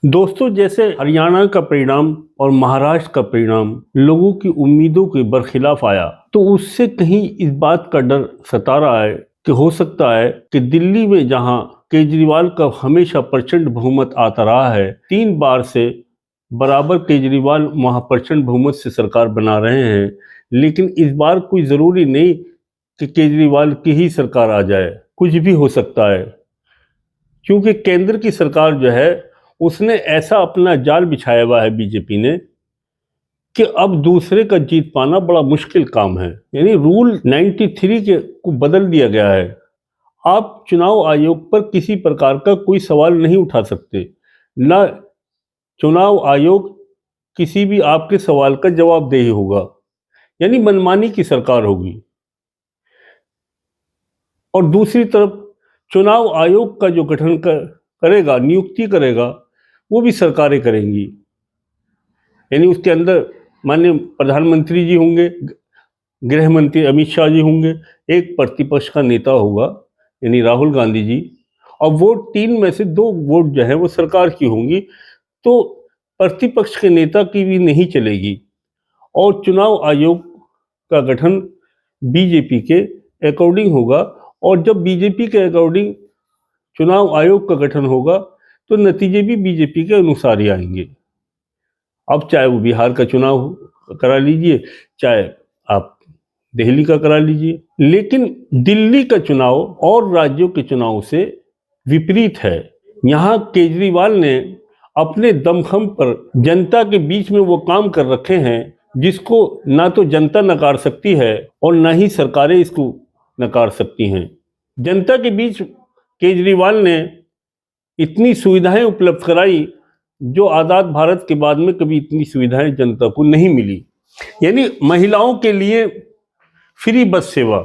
दोस्तों, जैसे हरियाणा का परिणाम और महाराष्ट्र का परिणाम लोगों की उम्मीदों के बरखिलाफ आया, तो उससे कहीं इस बात का डर सता रहा है कि हो सकता है कि दिल्ली में जहां केजरीवाल का हमेशा प्रचंड बहुमत आता रहा है, 3 बार से बराबर केजरीवाल वहां प्रचंड बहुमत से सरकार बना रहे हैं। लेकिन इस बार कोई जरूरी नहीं कि केजरीवाल की ही सरकार आ जाए, कुछ भी हो सकता है, क्योंकि केंद्र की सरकार जो है उसने ऐसा अपना जाल बिछाया हुआ है बीजेपी ने कि अब दूसरे का जीत पाना बड़ा मुश्किल काम है। यानी रूल 93 के को बदल दिया गया है। आप चुनाव आयोग पर किसी प्रकार का कोई सवाल नहीं उठा सकते, ना चुनाव आयोग किसी भी आपके सवाल का जवाबदेही होगा। यानी मनमानी की सरकार होगी। और दूसरी तरफ चुनाव आयोग का जो गठन करेगा, नियुक्ति करेगा, वो भी सरकारें करेंगी। यानी उसके अंदर माननीय प्रधानमंत्री जी होंगे, गृह मंत्री अमित शाह जी होंगे, एक प्रतिपक्ष का नेता होगा यानी राहुल गांधी जी, और वोट 3 में से 2 वोट जो है वो सरकार की होंगी, तो प्रतिपक्ष के नेता की भी नहीं चलेगी। और चुनाव आयोग का गठन बीजेपी के अकॉर्डिंग होगा, और जब बीजेपी के अकॉर्डिंग चुनाव आयोग का गठन होगा तो नतीजे भी बीजेपी के अनुसार ही आएंगे। अब चाहे वो बिहार का चुनाव करा लीजिए, चाहे आप दिल्ली का करा लीजिए, लेकिन दिल्ली का चुनाव और राज्यों के चुनाव से विपरीत है। यहाँ केजरीवाल ने अपने दमखम पर जनता के बीच में वो काम कर रखे हैं जिसको ना तो जनता नकार सकती है और ना ही सरकारें इसको नकार सकती हैं। जनता के बीच केजरीवाल ने इतनी सुविधाएं उपलब्ध कराई जो आज़ाद भारत के बाद में कभी इतनी सुविधाएं जनता को नहीं मिली। यानी महिलाओं के लिए फ्री बस सेवा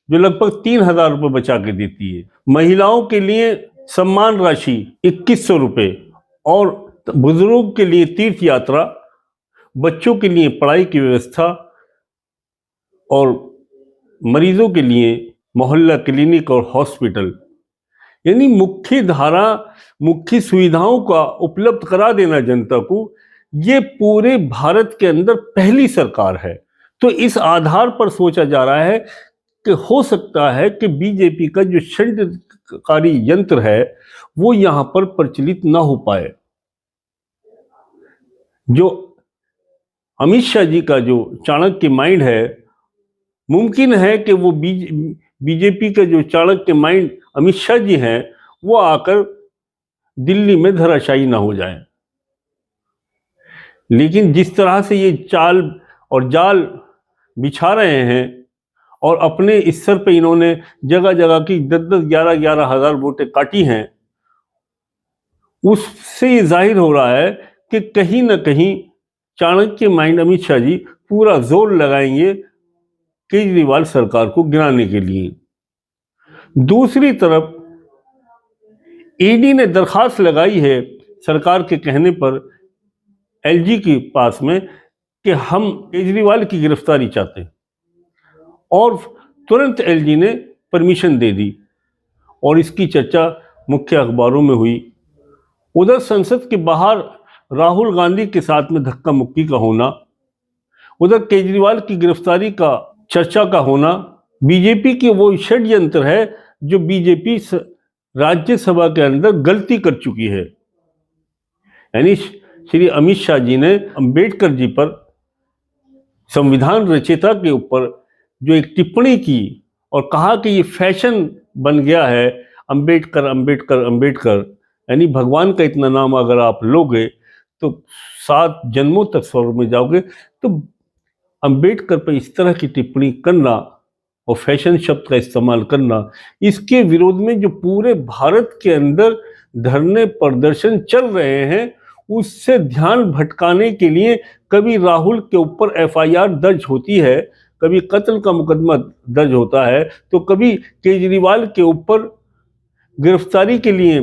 जो लगभग 3,000 रुपये बचा के देती है, महिलाओं के लिए सम्मान राशि 2100 रुपये, और बुजुर्गों के लिए तीर्थ यात्रा, बच्चों के लिए पढ़ाई की व्यवस्था, और मरीजों के लिए मोहल्ला क्लिनिक और हॉस्पिटल। यानी मुख्य सुविधाओं का उपलब्ध करा देना जनता को, ये पूरे भारत के अंदर पहली सरकार है। तो इस आधार पर सोचा जा रहा है कि हो सकता है कि बीजेपी का जो षड्यंत्रकारी यंत्र है वो यहां पर प्रचलित ना हो पाए। जो अमित शाह जी का जो चाणक्य माइंड है, मुमकिन है कि वो बीजेपी का जो चाणक्य माइंड अमित शाह जी हैं वो आकर दिल्ली में धराशायी ना हो जाए। लेकिन जिस तरह से ये चाल और जाल बिछा रहे हैं और अपने इस सर पे इन्होंने जगह जगह की 10-10, 11-11 हजार वोटें काटी हैं, उससे ये जाहिर हो रहा है कि कहीं ना कहीं चाणक्य माइंड अमित शाह जी पूरा जोर लगाएंगे केजरीवाल सरकार को गिराने के लिए। दूसरी तरफ ईडी ने दरखास्त लगाई है सरकार के कहने पर एलजी के पास में कि हम केजरीवाल की गिरफ्तारी चाहते हैं, और तुरंत एलजी ने परमिशन दे दी और इसकी चर्चा मुख्य अखबारों में हुई। उधर संसद के बाहर राहुल गांधी के साथ में धक्का मुक्की का होना, उधर केजरीवाल की गिरफ्तारी का चर्चा का होना, बीजेपी की वो षड्यंत्र है जो बीजेपी राज्यसभा के अंदर गलती कर चुकी है। यानी श्री अमित शाह जी ने अंबेडकर जी पर, संविधान रचयिता के ऊपर जो एक टिप्पणी की और कहा कि ये फैशन बन गया है अंबेडकर अंबेडकर अंबेडकर, यानी भगवान का इतना नाम अगर आप लोगे तो 7 जन्मों तक स्वर्ग में जाओगे। तो अंबेडकर पर इस तरह की टिप्पणी करना और फैशन शब्द का इस्तेमाल करना, इसके विरोध में जो पूरे भारत के अंदर धरने प्रदर्शन चल रहे हैं, उससे ध्यान भटकाने के लिए कभी राहुल के ऊपर एफआईआर दर्ज होती है, कभी कत्ल का मुकदमा दर्ज होता है, तो कभी केजरीवाल के ऊपर गिरफ्तारी के लिए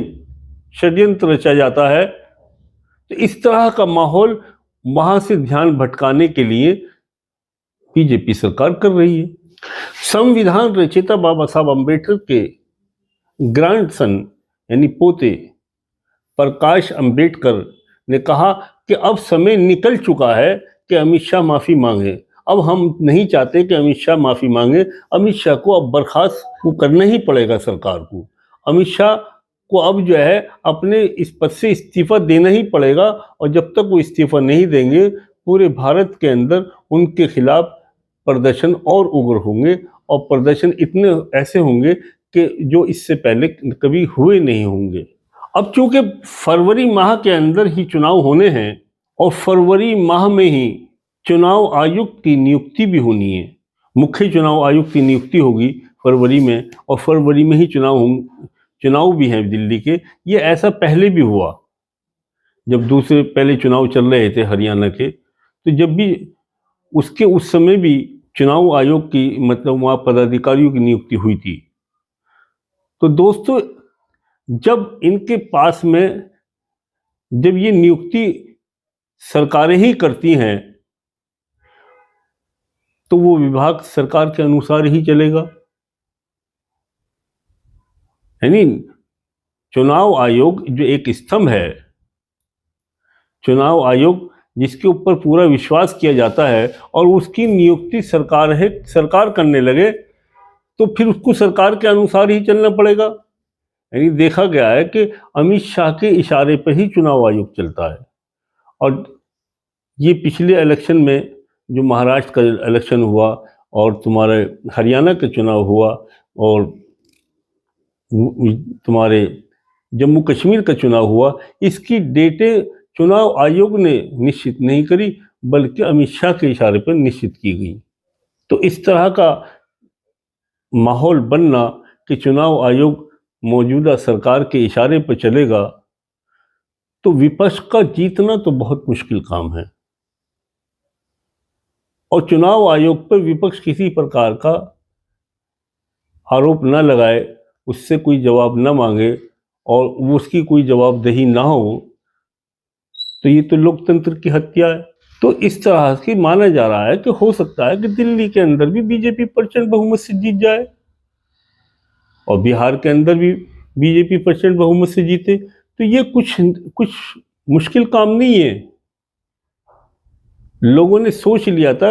षड्यंत्र रचा जाता है। तो इस तरह का माहौल वहां से ध्यान भटकाने के लिए बीजेपी सरकार कर रही है। संविधान रचयिता बाबा साहब अम्बेडकर के ग्रैंडसन यानी पोते प्रकाश अंबेडकर ने कहा कि अब समय निकल चुका है कि अमित शाह माफ़ी मांगे। अब हम नहीं चाहते कि अमित शाह माफ़ी मांगे। अमित शाह को अब बर्खास्त को करना ही पड़ेगा सरकार को। अमित शाह को अब जो है अपने इस पद से इस्तीफा देना ही पड़ेगा, और जब तक वो इस्तीफा नहीं देंगे पूरे भारत के अंदर उनके खिलाफ प्रदर्शन और उग्र होंगे, और प्रदर्शन इतने ऐसे होंगे कि जो इससे पहले कभी हुए नहीं होंगे। अब चूंकि फरवरी माह के अंदर ही चुनाव होने हैं और फरवरी माह में ही चुनाव आयुक्त की नियुक्ति भी होनी है, मुख्य चुनाव आयुक्त की नियुक्ति होगी फरवरी में, और फरवरी में ही चुनाव भी हैं दिल्ली के। ये ऐसा पहले भी हुआ जब दूसरे पहले चुनाव चल रहे थे हरियाणा के, तो जब भी उसके उस समय भी चुनाव आयोग की मतलब वहाँ पदाधिकारियों की नियुक्ति हुई थी। तो दोस्तों जब इनके पास में जब ये नियुक्ति सरकारें ही करती हैं तो वो विभाग सरकार के अनुसार ही चलेगा। यानी चुनाव आयोग जो एक स्तंभ है, चुनाव आयोग जिसके ऊपर पूरा विश्वास किया जाता है और उसकी नियुक्ति सरकार करने लगे तो फिर उसको सरकार के अनुसार ही चलना पड़ेगा। यानी देखा गया है कि अमित शाह के इशारे पर ही चुनाव आयोग चलता है। और ये पिछले इलेक्शन में जो महाराष्ट्र का इलेक्शन हुआ और तुम्हारे हरियाणा का चुनाव हुआ और तुम्हारे जम्मू कश्मीर का चुनाव हुआ, इसकी डेटें चुनाव आयोग ने निश्चित नहीं करी बल्कि अमित शाह के इशारे पर निश्चित की गई। तो इस तरह का माहौल बनना कि चुनाव आयोग मौजूदा सरकार के इशारे पर चलेगा, तो विपक्ष का जीतना तो बहुत मुश्किल काम है। और चुनाव आयोग पर विपक्ष किसी प्रकार का आरोप न लगाए, उससे कोई जवाब न मांगे और उसकी कोई जवाबदेही ना हो, तो ये तो लोकतंत्र की हत्या है। तो इस तरह से माना जा रहा है कि हो सकता है कि दिल्ली के अंदर भी बीजेपी प्रचंड बहुमत से जीत जाए और बिहार के अंदर भी बीजेपी प्रचंड बहुमत से जीते। तो ये कुछ मुश्किल काम नहीं है। लोगों ने सोच लिया था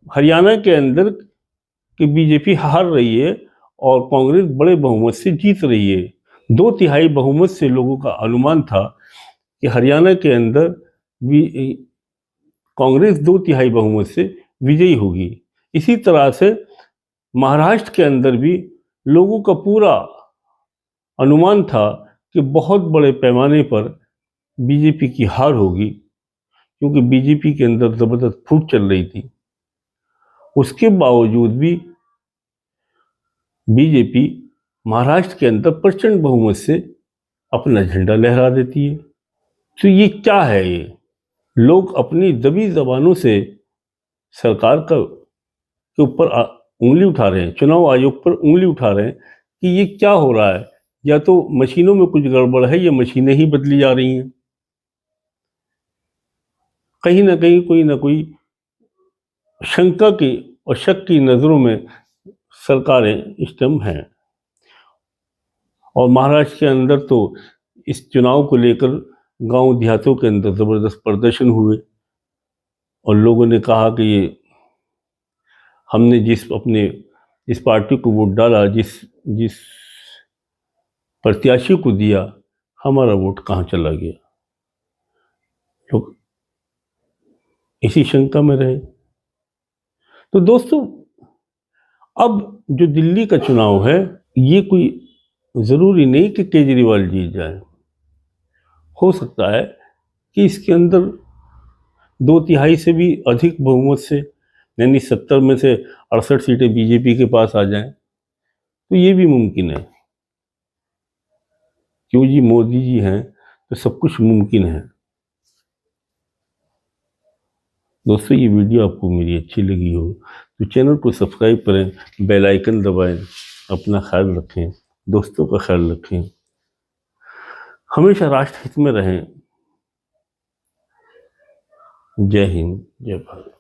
हरियाणा के अंदर कि बीजेपी हार रही है और कांग्रेस बड़े बहुमत से जीत रही है। 2/3 बहुमत से लोगों का अनुमान था कि हरियाणा के अंदर कांग्रेस 2/3 बहुमत से विजयी होगी। इसी तरह से महाराष्ट्र के अंदर भी लोगों का पूरा अनुमान था कि बहुत बड़े पैमाने पर बीजेपी की हार होगी, क्योंकि बीजेपी के अंदर जबरदस्त फूट चल रही थी। उसके बावजूद भी बीजेपी महाराष्ट्र के अंदर प्रचंड बहुमत से अपना झंडा लहरा देती है। तो ये क्या है? ये लोग अपनी दबी जबानों से सरकार के ऊपर उंगली उठा रहे हैं, चुनाव आयोग पर उंगली उठा रहे हैं कि ये क्या हो रहा है। या तो मशीनों में कुछ गड़बड़ है या मशीनें ही बदली जा रही हैं। कहीं ना कहीं कोई ना कोई शंका की और शक की नज़रों में सरकारें इस टाइम हैं। और महाराष्ट्र के अंदर तो इस चुनाव को लेकर गांव देहातों के अंदर ज़बरदस्त प्रदर्शन हुए और लोगों ने कहा कि ये हमने इस पार्टी को वोट डाला, जिस प्रत्याशी को दिया, हमारा वोट कहाँ चला गया। लोग इसी शंका में रहे। तो दोस्तों अब जो दिल्ली का चुनाव है, ये कोई ज़रूरी नहीं कि केजरीवाल जीत जाए। हो सकता है कि इसके अंदर 2/3 से भी अधिक बहुमत से, यानी 70 में से 68 सीटें बीजेपी के पास आ जाएं, तो ये भी मुमकिन है। क्यों जी, मोदी जी हैं तो सब कुछ मुमकिन है। दोस्तों ये वीडियो आपको मेरी अच्छी लगी हो तो चैनल को सब्सक्राइब करें, बेल आइकन दबाएं, अपना ख्याल रखें, दोस्तों का ख्याल रखें, हमेशा राष्ट्र हित में रहें। जय हिंद, जय भारत।